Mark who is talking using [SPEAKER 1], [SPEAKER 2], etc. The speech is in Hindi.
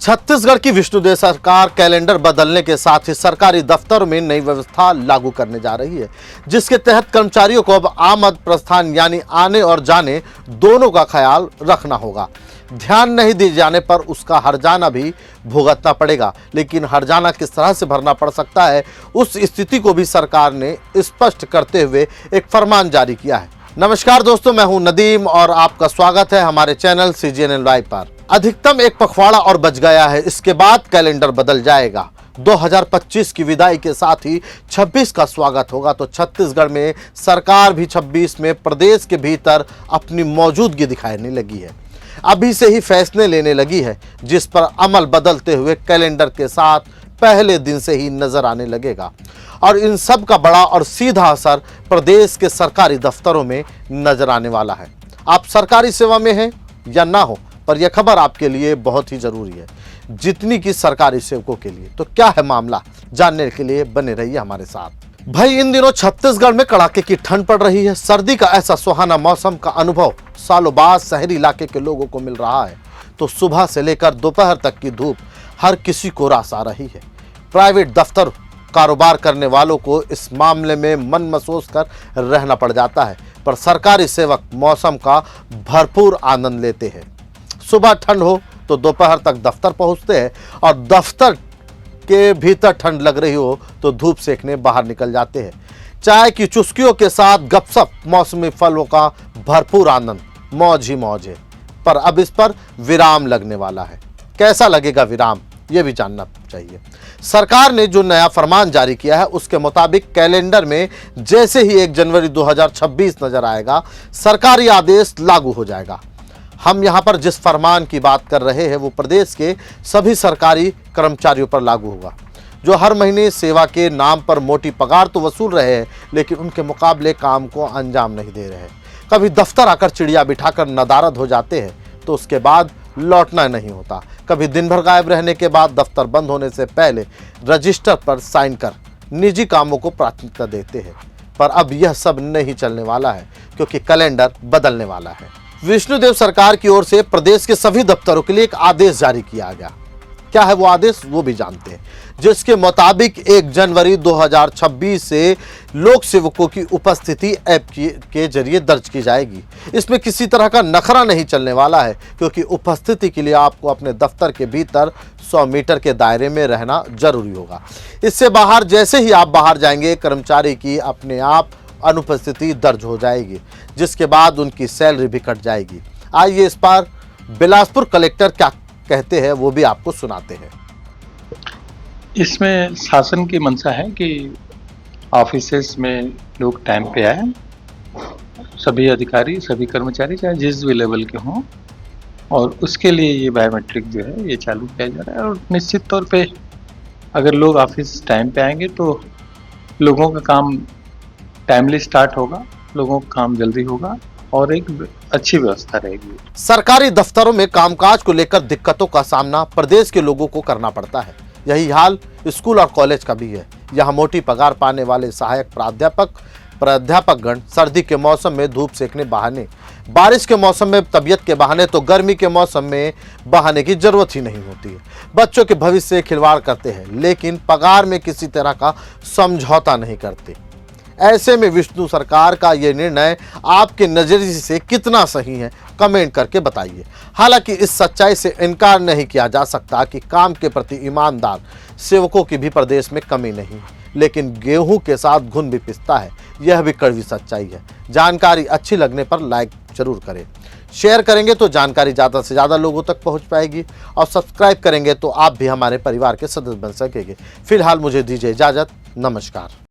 [SPEAKER 1] छत्तीसगढ़ की विष्णुदेव सरकार कैलेंडर बदलने के साथ ही सरकारी दफ्तरों में नई व्यवस्था लागू करने जा रही है, जिसके तहत कर्मचारियों को अब आमद प्रस्थान यानी आने और जाने दोनों का ख्याल रखना होगा। ध्यान नहीं दिए जाने पर उसका हर्जाना भी भुगतना पड़ेगा, लेकिन हर्जाना किस तरह से भरना पड़ सकता है उस स्थिति को भी सरकार ने स्पष्ट करते हुए एक फरमान जारी किया है। नमस्कार दोस्तों, मैं हूं नदीम और आपका स्वागत है हमारे चैनल CGNN लाइव पर। अधिकतम एक पखवाड़ा और बच गया है, इसके बाद कैलेंडर बदल जाएगा। 2025 की विदाई के साथ ही 26 का स्वागत होगा, तो छत्तीसगढ़ में सरकार भी 26 में प्रदेश के भीतर अपनी मौजूदगी दिखाने लगी है। अभी से ही फैसले लेने लगी है, जिस पर अमल बदलते हुए कैलेंडर के साथ पहले दिन से ही नजर आने लगेगा और इन सब का बड़ा और सीधा असर प्रदेश के सरकारी दफ्तरों में नजर आने वाला है। आप सरकारी सेवा में हैं या ना हो, पर यह खबर आपके लिए बहुत ही जरूरी है, जितनी कि सरकारी सेवकों के लिए। तो क्या है मामला, जानने के लिए बने रहिए हमारे साथ। भाई, इन दिनों छत्तीसगढ़ में कड़ाके की ठंड पड़ रही है। सर्दी का ऐसा सुहाना मौसम का अनुभव सालों बाद शहरी इलाके के लोगों को मिल रहा है, तो सुबह से लेकर दोपहर तक की धूप हर किसी को रास आ रही है। प्राइवेट दफ्तर कारोबार करने वालों को इस मामले में मन महसूस कर रहना पड़ जाता है, पर सरकारी सेवक मौसम का भरपूर आनंद लेते हैं। सुबह ठंड हो तो दोपहर तक दफ्तर पहुंचते हैं और दफ्तर के भीतर ठंड लग रही हो तो धूप सेकने बाहर निकल जाते हैं। चाय की चुस्कियों के साथ गपशप, मौसमी फलों का भरपूर आनंद, मौज ही मौज है। पर अब इस पर विराम लगने वाला है। कैसा लगेगा विराम, यह भी जानना चाहिए। सरकार ने जो नया फरमान जारी किया है उसके मुताबिक कैलेंडर में जैसे ही 1 जनवरी 2026 नजर आएगा, सरकारी आदेश लागू हो जाएगा। हम यहां पर जिस फरमान की बात कर रहे हैं वो प्रदेश के सभी सरकारी कर्मचारियों पर लागू होगा, जो हर महीने सेवा के नाम पर मोटी पगार तो वसूल रहे हैं, लेकिन उनके मुकाबले काम को अंजाम नहीं दे रहे हैं। कभी दफ्तर आकर चिड़िया बिठाकर नदारद हो जाते हैं तो उसके बाद लौटना नहीं होता। कभी दिन भर गायब रहने के बाद दफ्तर बंद होने से पहले रजिस्टर पर साइन कर निजी कामों को प्राथमिकता देते हैं। पर अब यह सब नहीं चलने वाला है, क्योंकि कैलेंडर बदलने वाला है। विष्णुदेव सरकार की ओर से प्रदेश के सभी दफ्तरों के लिए एक आदेश जारी किया गया। क्या है वो आदेश, वो भी जानते हैं, जिसके मुताबिक 1 जनवरी 2026 से लोक सेवकों की उपस्थिति ऐप के जरिए दर्ज की जाएगी। इसमें किसी तरह का नखरा नहीं चलने वाला है, क्योंकि उपस्थिति के लिए आपको अपने दफ्तर के भीतर 100 मीटर के दायरे में रहना जरूरी होगा। इससे बाहर जैसे ही आप बाहर जाएंगे, कर्मचारी की अपने आप अनुपस्थिति दर्ज हो जाएगी, जिसके बाद उनकी सैलरी भी कट जाएगी। आइए इस पर बिलासपुर कलेक्टर क्या कहते हैं वो भी आपको सुनाते हैं।
[SPEAKER 2] इसमें शासन की मंशा है कि ऑफिसेस में लोग टाइम पे आए, सभी अधिकारी, सभी कर्मचारी चाहे जिस भी लेवल के हों, और उसके लिए ये बायोमेट्रिक जो है ये चालू किया जा रहा है। और निश्चित तौर पे अगर लोग ऑफिस टाइम पे आएंगे तो लोगों का काम टाइमली स्टार्ट होगा, लोगों का काम जल्दी होगा और एक अच्छी व्यवस्था रहेगी।
[SPEAKER 1] सरकारी दफ्तरों में कामकाज को लेकर दिक्कतों का सामना प्रदेश के लोगों को करना पड़ता है। यही हाल स्कूल और कॉलेज का भी है। यहाँ मोटी पगार पाने वाले सहायक प्राध्यापकगण सर्दी के मौसम में धूप सेकने बहाने, बारिश के मौसम में तबीयत के बहाने, तो गर्मी के मौसम में बहाने की जरूरत ही नहीं होती है। बच्चों के भविष्य से खिलवाड़ करते हैं, लेकिन पगार में किसी तरह का समझौता नहीं करते। ऐसे में विष्णु सरकार का ये निर्णय आपके नजरिए से कितना सही है, कमेंट करके बताइए। हालांकि इस सच्चाई से इनकार नहीं किया जा सकता कि काम के प्रति ईमानदार सेवकों की भी प्रदेश में कमी नहीं, लेकिन गेहूं के साथ घुन भी पिसता है, यह भी कड़वी सच्चाई है। जानकारी अच्छी लगने पर लाइक जरूर करें, शेयर करेंगे तो जानकारी ज़्यादा से ज़्यादा लोगों तक पहुंच पाएगी, और सब्सक्राइब करेंगे तो आप भी हमारे परिवार के सदस्य बन सकेंगे। फिलहाल मुझे दीजिए इजाज़त, नमस्कार।